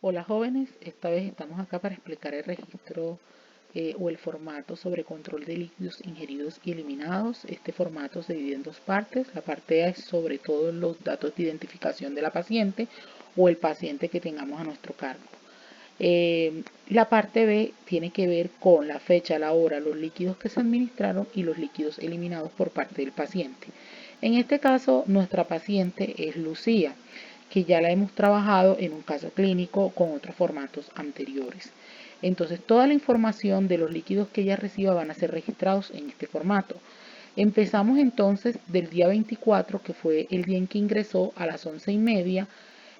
Hola jóvenes, esta vez estamos acá para explicar el registro o el formato sobre control de líquidos ingeridos y eliminados. Este formato se divide en dos partes. La parte A es sobre todos los datos de identificación de la paciente o el paciente que tengamos a nuestro cargo. La parte B tiene que ver con la fecha, la hora, los líquidos que se administraron y los líquidos eliminados por parte del paciente. En este caso, nuestra paciente es Lucía, que ya la hemos trabajado en un caso clínico con otros formatos anteriores. Entonces, toda la información de los líquidos que ella reciba van a ser registrados en este formato. Empezamos entonces del día 24, que fue el día en que ingresó a las 11:30.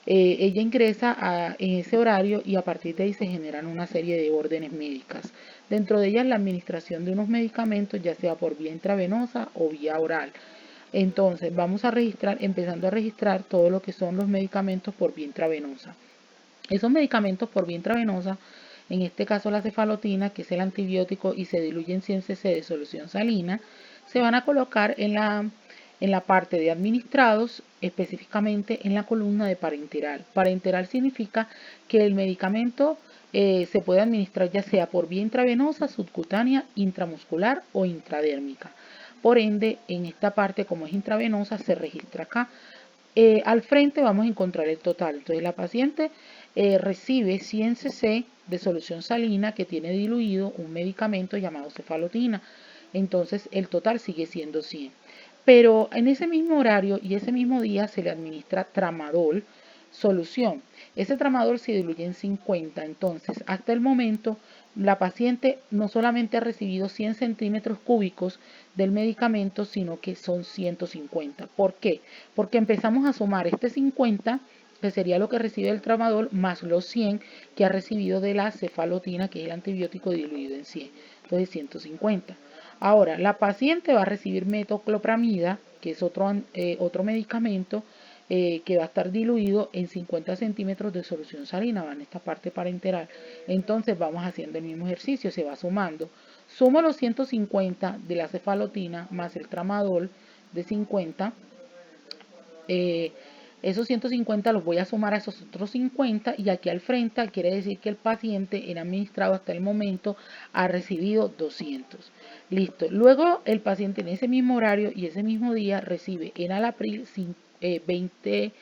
Ella ingresa en ese horario y a partir de ahí se generan una serie de órdenes médicas. Dentro de ellas la administración de unos medicamentos, ya sea por vía intravenosa o vía oral. Entonces vamos a registrar, empezando a registrar todo lo que son los medicamentos por vía intravenosa. Esos medicamentos por vía intravenosa, en este caso la cefalotina, que es el antibiótico y se diluye en 100 cc de solución salina, se van a colocar en la parte de administrados, específicamente en la columna de parenteral. Parenteral significa que el medicamento se puede administrar ya sea por vía intravenosa, subcutánea, intramuscular o intradérmica. Por ende, en esta parte, como es intravenosa, se registra acá. Al frente vamos a encontrar el total. Entonces la paciente recibe 100 cc de solución salina que tiene diluido un medicamento llamado cefalotina. Entonces el total sigue siendo 100. Pero en ese mismo horario y ese mismo día se le administra tramadol solución. Ese tramadol se diluye en 50. Entonces hasta el momento la paciente no solamente ha recibido 100 centímetros cúbicos del medicamento, sino que son 150. ¿Por qué? Porque empezamos a sumar este 50, que sería lo que recibe el tramadol, más los 100 que ha recibido de la cefalotina, que es el antibiótico diluido en 100. Entonces 150. Ahora, la paciente va a recibir metoclopramida, que es otro medicamento que va a estar diluido en 50 centímetros de solución salina, va en esta parte parenteral. Entonces vamos haciendo el mismo ejercicio, se va sumando. Sumo los 150 de la cefalotina más el tramadol de 50. Esos 150 los voy a sumar a esos otros 50 y aquí al frente quiere decir que el paciente en administrado hasta el momento ha recibido 200. Listo. Luego el paciente en ese mismo horario y ese mismo día recibe enalapril 20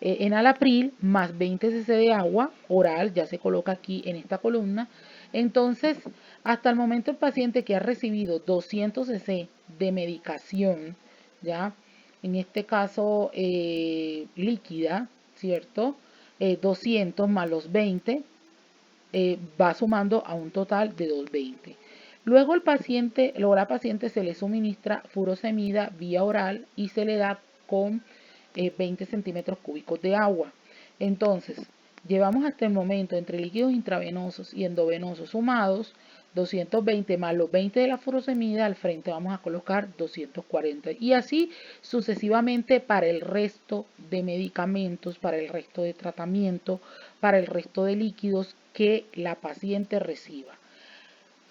enalapril más 20 cc de agua oral, ya se coloca aquí en esta columna. Entonces, hasta el momento el paciente que ha recibido 200 cc de medicación, ya en este caso líquida, ¿cierto? 200 más los 20 va sumando a un total de 220. Luego la paciente se le suministra furosemida vía oral y se le da con 20 centímetros cúbicos de agua. Entonces, llevamos hasta el momento entre líquidos intravenosos y endovenosos sumados 220 más los 20 de la furosemida, al frente vamos a colocar 240 y así sucesivamente para el resto de medicamentos, para el resto de tratamiento, para el resto de líquidos que la paciente reciba.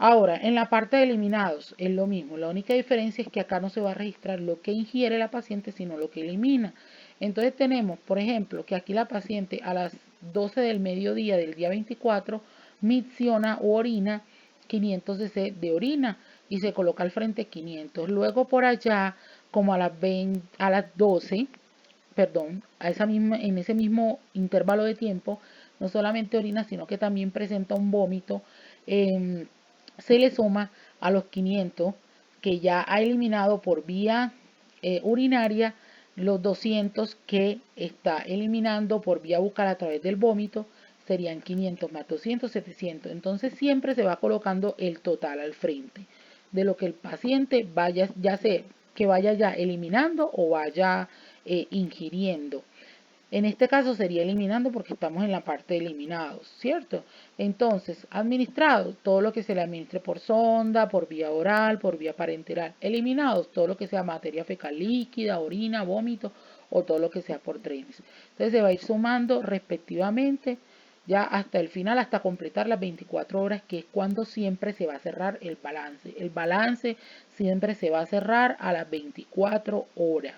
Ahora, en la parte de eliminados es lo mismo, la única diferencia es que acá no se va a registrar lo que ingiere la paciente, sino lo que elimina. Entonces tenemos, por ejemplo, que aquí la paciente a las 12 del mediodía del día 24 micciona o orina 500 cc de orina y se coloca al frente 500. Luego por allá, como a las 12, perdón, en ese mismo intervalo de tiempo, no solamente orina, sino que también presenta un vómito. Se le suma a los 500 que ya ha eliminado por vía urinaria, los 200 que está eliminando por vía bucal a través del vómito, serían 500 más 200, 700. Entonces siempre se va colocando el total al frente de lo que el paciente vaya, ya sea que vaya ya eliminando o vaya ingiriendo. En este caso sería eliminando porque estamos en la parte de eliminados, ¿cierto? Entonces, administrados, todo lo que se le administre por sonda, por vía oral, por vía parenteral. Eliminados, todo lo que sea materia fecal líquida, orina, vómito o todo lo que sea por drenes. Entonces se va a ir sumando respectivamente ya hasta el final, hasta completar las 24 horas, que es cuando siempre se va a cerrar el balance. El balance siempre se va a cerrar a las 24 horas.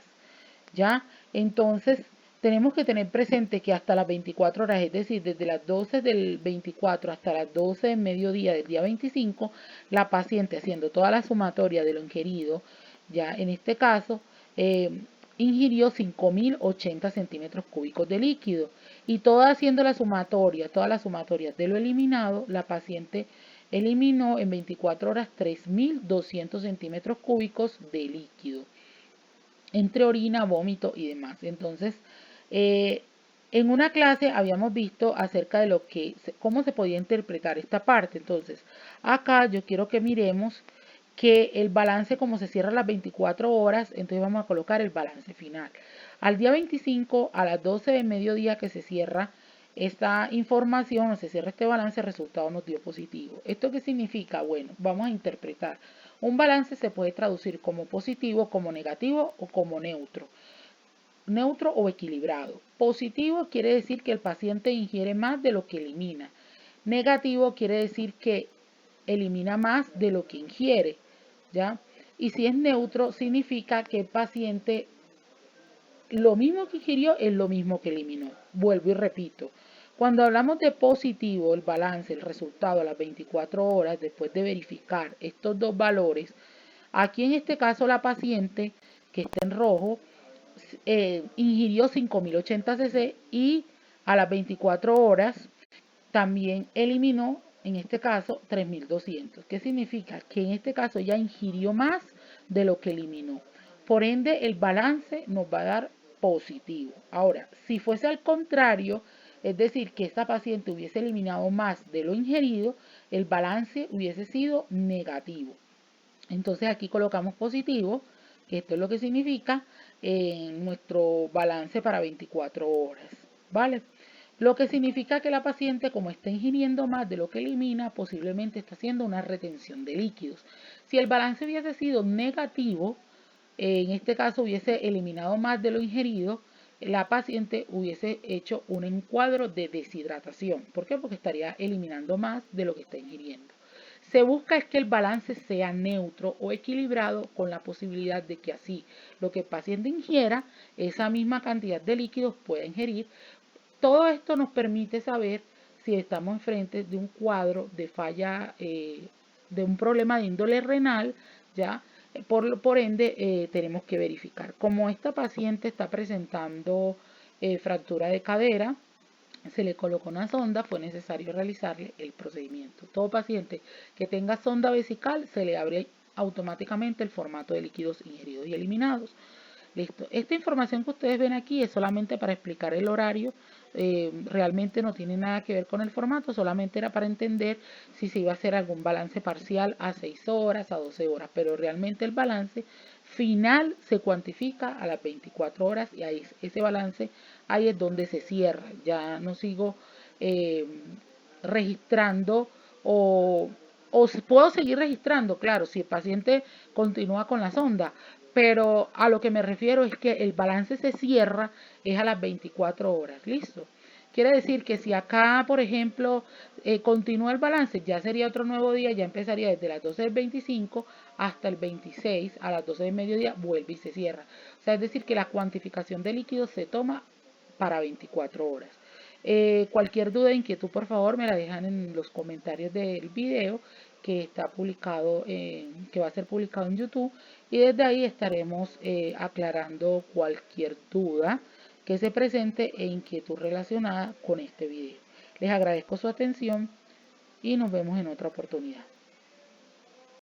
¿Ya? Entonces, tenemos que tener presente que hasta las 24 horas, es decir, desde las 12 del 24 hasta las 12 del mediodía del día 25, la paciente haciendo toda la sumatoria de lo ingerido, ya en este caso, ingirió 5.080 centímetros cúbicos de líquido. Y todas haciendo todas las sumatorias de lo eliminado, la paciente eliminó en 24 horas 3.200 centímetros cúbicos de líquido, entre orina, vómito y demás. Entonces, en una clase habíamos visto acerca de cómo se podía interpretar esta parte. Entonces, acá yo quiero que miremos que el balance, como se cierra a las 24 horas, entonces vamos a colocar el balance final. Al día 25, a las 12 del mediodía que se cierra esta información o se cierra este balance, el resultado nos dio positivo. ¿Esto qué significa? Bueno, vamos a interpretar. Un balance se puede traducir como positivo, como negativo o como neutro. Neutro o equilibrado. Positivo quiere decir que el paciente ingiere más de lo que elimina. Negativo quiere decir que elimina más de lo que ingiere, ¿ya? Y si es neutro, significa que el paciente lo mismo que ingirió es lo mismo que eliminó. Vuelvo y repito. Cuando hablamos de positivo, el balance, el resultado a las 24 horas después de verificar estos dos valores, aquí en este caso la paciente que está en rojo ingirió 5.080 cc y a las 24 horas también eliminó, en este caso, 3.200. ¿Qué significa? Que en este caso ya ingirió más de lo que eliminó. Por ende, el balance nos va a dar positivo. Ahora, si fuese al contrario, es decir, que esta paciente hubiese eliminado más de lo ingerido, el balance hubiese sido negativo. Entonces aquí colocamos positivo, que esto es lo que significa nuestro balance para 24 horas, ¿vale? Lo que significa que la paciente, como está ingiriendo más de lo que elimina, posiblemente está haciendo una retención de líquidos. Si el balance hubiese sido negativo, en este caso hubiese eliminado más de lo ingerido, la paciente hubiese hecho un encuadro de deshidratación. ¿Por qué? Porque estaría eliminando más de lo que está ingiriendo. Se busca es que el balance sea neutro o equilibrado, con la posibilidad de que así lo que el paciente ingiera, esa misma cantidad de líquidos pueda ingerir. Todo esto nos permite saber si estamos enfrente de un cuadro de falla, de un problema de índole renal, ¿ya? Por ende, tenemos que verificar. Como esta paciente está presentando fractura de cadera, se le colocó una sonda, fue necesario realizarle el procedimiento. Todo paciente que tenga sonda vesical se le abre automáticamente el formato de líquidos ingeridos y eliminados. Listo. Esta información que ustedes ven aquí es solamente para explicar el horario. Realmente no tiene nada que ver con el formato, solamente era para entender si se iba a hacer algún balance parcial a 6 horas, a 12 horas, pero realmente el balance final se cuantifica a las 24 horas y ahí ese balance ahí es donde se cierra. Ya no sigo registrando o puedo seguir registrando, claro, si el paciente continúa con la sonda, pero a lo que me refiero es que el balance se cierra es a las 24 horas, ¿listo? Quiere decir que si acá, por ejemplo, continúa el balance, ya sería otro nuevo día, ya empezaría desde las 12 del 25 hasta el 26 a las 12 del mediodía, vuelve y se cierra. O sea, es decir, que la cuantificación de líquidos se toma para 24 horas. Cualquier duda, inquietud, por favor, me la dejan en los comentarios del video que está publicado, que va a ser publicado en YouTube, y desde ahí estaremos aclarando cualquier duda que se presente e inquietud relacionada con este video. Les agradezco su atención y nos vemos en otra oportunidad.